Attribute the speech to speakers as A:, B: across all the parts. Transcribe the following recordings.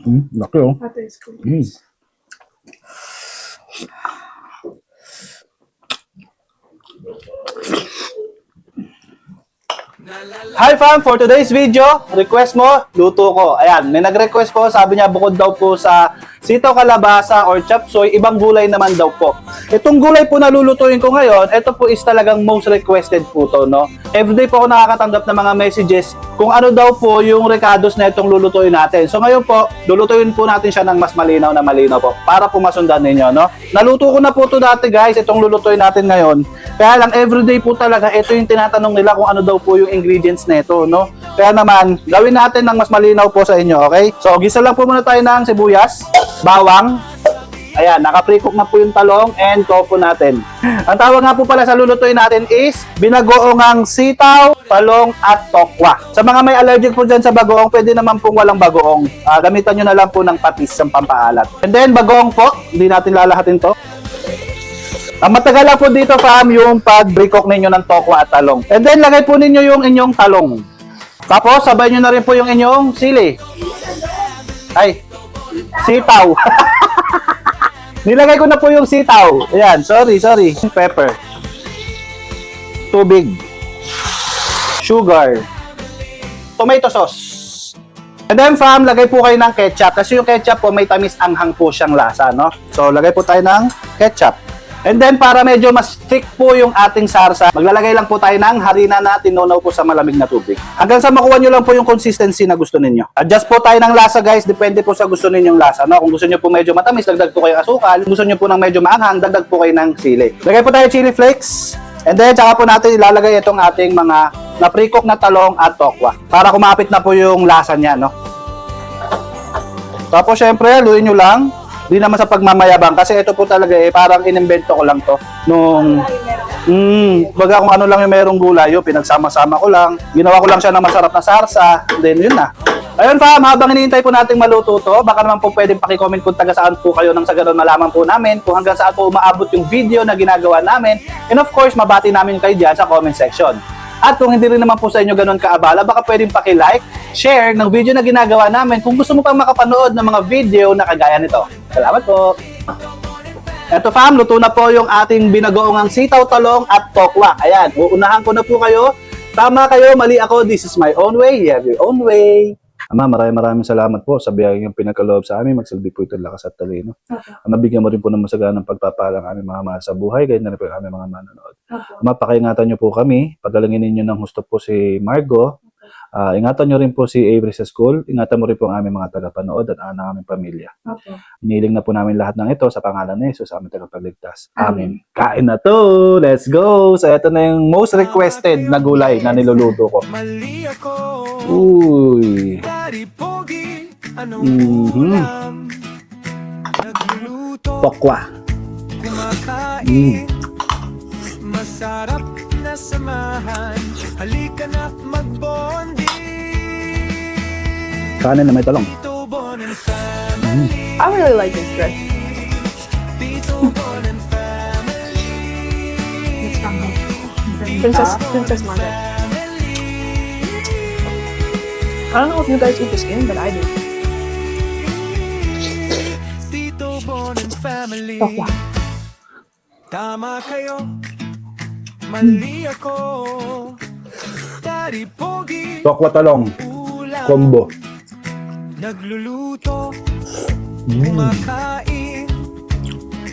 A: Laki oh. Hi fam, for today's video, request mo, luto ko. Ayan, may nag-request po, sabi niya bukod daw po sa sitaw kalabasa or chop suey, ibang gulay naman daw po. Itong gulay po na lulutuin ko ngayon, ito po is talagang most requested po to, no? Everyday po ako nakakatanggap ng mga messages kung ano daw po yung recados na itong lulutuin natin. So ngayon po, lulutuin po natin siya ng mas malinaw na malinaw po para po masundan ninyo, no? Naluto ko na po to dati guys, itong lulutuin natin ngayon. Kaya lang everyday po talaga, ito yung tinatanong nila kung ano daw po yung ingredients nito, no? Kaya naman, gawin natin ng mas malinaw po sa inyo, okay? So, gisa lang po muna tayo ng sibuyas, bawang. Ayan, naka-pre-cook na po yung talong and tofu natin. Ang tawag nga po pala sa lulutuin natin is binagoongang sitaw, talong at tokwa. Sa mga may allergic po dyan sa bagoong, pwede naman pong walang bagoong. Gamitan nyo na lang po ng patis ng pampaalat. And then, bagoong po, hindi natin lalahatin to. Ang matagal lang po dito fam yung pag-pre-cook ninyo ng tokwa at talong. And then lagay po ninyo yung inyong talong. Tapos sabay nyo na rin po yung inyong sili. Ay, sitaw. Nilagay ko na po yung sitaw. Ayan, sorry. Pepper. Tubig. Sugar. Tomato sauce. And then fam, lagay po kayo ng ketchup. Kasi yung ketchup po may tamis anghang po siyang lasa, no? So lagay po tayo ng ketchup. And then, para medyo mas thick po yung ating sarsa, maglalagay lang po tayo ng harina na tinunaw po sa malamig na tubig. Hanggang sa makuha nyo lang po yung consistency na gusto ninyo. Adjust po tayo ng lasa guys, depende po sa gusto ninyong lasa. No? Kung gusto nyo po medyo matamis, dagdag po kayo asukal. Kung gusto nyo po ng medyo maanghang, dagdag po kayo ng sili. Lagay po tayo chili flakes. And then, tsaka po natin ilalagay itong ating mga na-pre-cook na talong at tokwa. Para kumapit na po yung lasa niya, no? Tapos, syempre, haluin nyo lang. Hindi naman sa pagmamayabang kasi ito po talaga parang inimbento ko lang to nung baga kung ano lang yung merong gulay, pinagsama-sama ko lang, ginawa ko lang siya ng masarap na sarsa, then yun na. Ayun fam, habang hinihintay po nating maluto to, baka naman po pwedeng paki-comment kung taga saan po kayo nang sa ganun malaman po namin kung hanggang saan po umaabot yung video na ginagawa namin, and of course mabati namin kayo dyan sa comment section. At kung hindi rin naman po sa inyo ganun kaabala, baka pwedeng paki-like, share ng video na ginagawa namin kung gusto mo pang makapanood ng mga video na kagaya nito. Salamat po! Eto fam, luto na po yung ating binagoongang sitaw, talong at tokwa. Ayan, uunahan ko na po kayo. Tama kayo, mali ako. This is my own way. You have your own way. Ama, maraming salamat po sa biyaya yung pinagkaloob sa amin. Magsilbi po ito lakas at talino. Nabigyan mo rin po ng masaganang pagpapalang aming mga mahal sa buhay. Ganyan na rin po yung aming mga manonood. Ama, pakiingatan nyo po kami. Pagalangin ninyo ng husto po si Margo. Ingatan nyo rin po si Avery sa school. Ingatan mo rin po ang aming mga tagapanood at ang aming pamilya. Iniling na po namin lahat ng ito sa pangalan ni Jesus, aming tagapagligtas. Amen. Kain na to! Let's go! So, ito na yung most requested na gulay na niluluto ko. Uy! Tokwa. Masarap na samahan. Halika na magbonding. Kanin na may talong.
B: I really like this dress. Princess Margaret. I don't know if you guys eat the skin, but I do. Tokwa. Tama kayo. Mali ako.
A: Tokwa talong. Combo.
B: Nagluluto. Kumakain.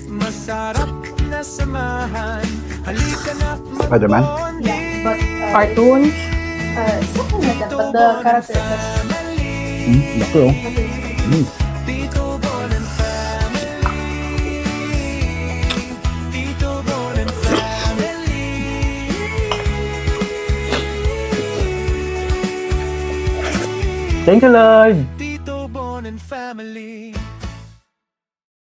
B: Masarap na samahan. Halika na
A: Spider-Man?
C: Yeah, but
B: cartoons.
C: Something like that, but the character has
A: Laki oh. Thank you, Lord.